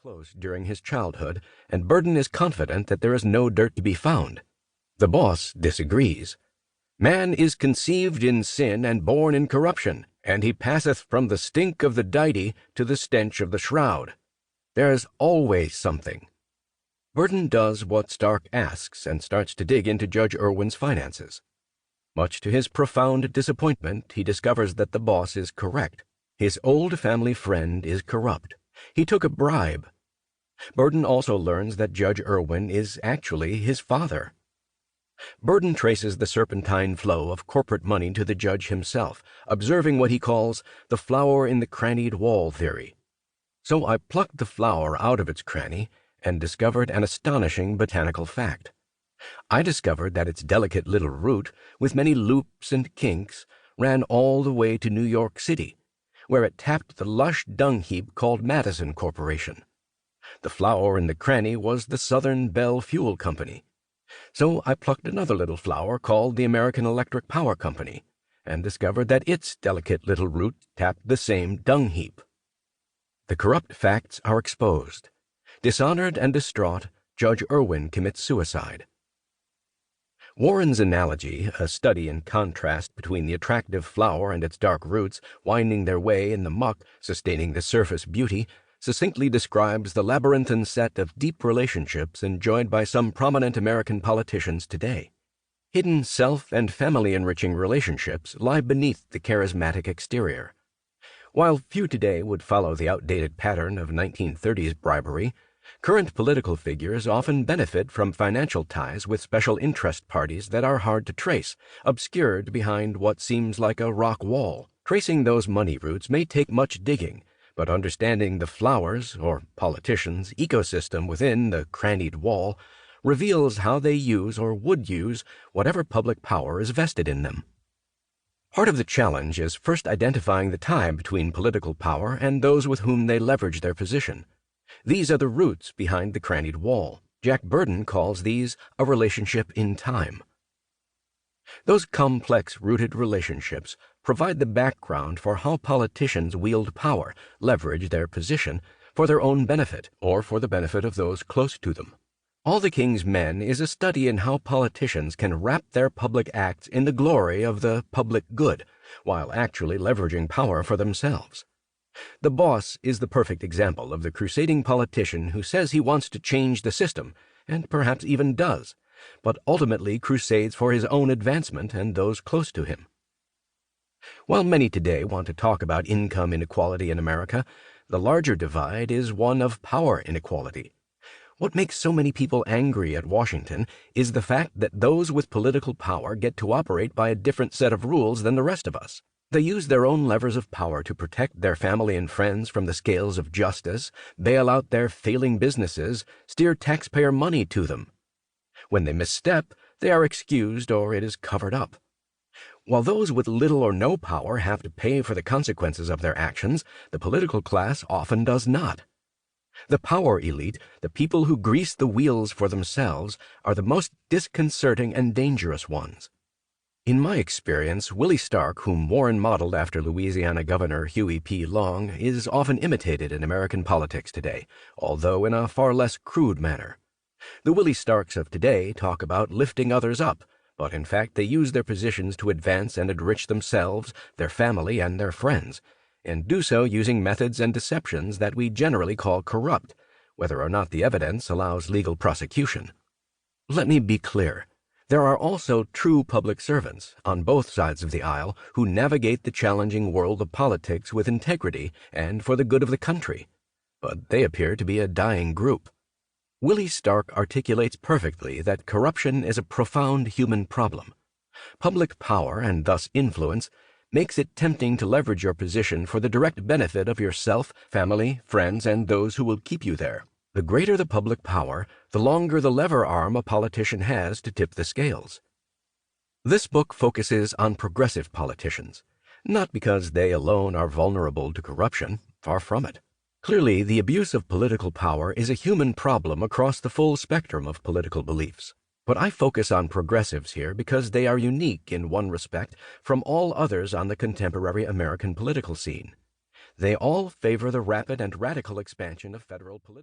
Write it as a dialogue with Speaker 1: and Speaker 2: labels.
Speaker 1: close during his childhood, and Burden is confident that there is no dirt to be found. The boss disagrees. Man is conceived in sin and born in corruption, and he passeth from the stink of the diety to the stench of the shroud. There's always something. Burden does what Stark asks and starts to dig into Judge Irwin's finances. Much to his profound disappointment, he discovers that the boss is correct. His old family friend is corrupt. He took a bribe. Burden also learns that Judge Irwin is actually his father. Burden traces the serpentine flow of corporate money to the judge himself, observing what he calls the flower in the crannied wall theory. So I plucked the flower out of its cranny and discovered an astonishing botanical fact. I discovered that its delicate little root, with many loops and kinks, ran all the way to New York City, where it tapped the lush dung heap called Madison Corporation. The flower in the cranny was the Southern Bell Fuel Company. So I plucked another little flower called the American Electric Power Company, and discovered that its delicate little root tapped the same dung heap. The corrupt facts are exposed. Dishonored and distraught, Judge Irwin commits suicide. Warren's analogy, a study in contrast between the attractive flower and its dark roots winding their way in the muck, sustaining the surface beauty, succinctly describes the labyrinthine set of deep relationships enjoyed by some prominent American politicians today. Hidden self- and family-enriching relationships lie beneath the charismatic exterior. While few today would follow the outdated pattern of 1930s bribery, current political figures often benefit from financial ties with special interest parties that are hard to trace, obscured behind what seems like a rock wall. Tracing those money routes may take much digging, but understanding the flowers, or politicians, ecosystem within the crannied wall reveals how they use or would use whatever public power is vested in them. Part of the challenge is first identifying the tie between political power and those with whom they leverage their position. These are the roots behind the crannied wall. Jack Burden calls these a relationship in time. Those complex rooted relationships provide the background for how politicians wield power, leverage their position, for their own benefit or for the benefit of those close to them. All the King's Men is a study in how politicians can wrap their public acts in the glory of the public good, while actually leveraging power for themselves. The boss is the perfect example of the crusading politician who says he wants to change the system, and perhaps even does, but ultimately crusades for his own advancement and those close to him. While many today want to talk about income inequality in America, the larger divide is one of power inequality. What makes so many people angry at Washington is the fact that those with political power get to operate by a different set of rules than the rest of us. They use their own levers of power to protect their family and friends from the scales of justice, bail out their failing businesses, steer taxpayer money to them. When they misstep, they are excused or it is covered up. While those with little or no power have to pay for the consequences of their actions, the political class often does not. The power elite, the people who grease the wheels for themselves, are the most disconcerting and dangerous ones. In my experience, Willie Stark, whom Warren modeled after Louisiana Governor Huey P. Long, is often imitated in American politics today, although in a far less crude manner. The Willie Starks of today talk about lifting others up, but in fact they use their positions to advance and enrich themselves, their family, and their friends, and do so using methods and deceptions that we generally call corrupt, whether or not the evidence allows legal prosecution. Let me be clear. There are also true public servants, on both sides of the aisle, who navigate the challenging world of politics with integrity and for the good of the country, but they appear to be a dying group. Willie Stark articulates perfectly that corruption is a profound human problem. Public power, and thus influence, makes it tempting to leverage your position for the direct benefit of yourself, family, friends, and those who will keep you there. The greater the public power, the longer the lever arm a politician has to tip the scales. This book focuses on progressive politicians, not because they alone are vulnerable to corruption, far from it. Clearly, the abuse of political power is a human problem across the full spectrum of political beliefs. But I focus on progressives here because they are unique in one respect from all others on the contemporary American political scene. They all favor the rapid and radical expansion of federal political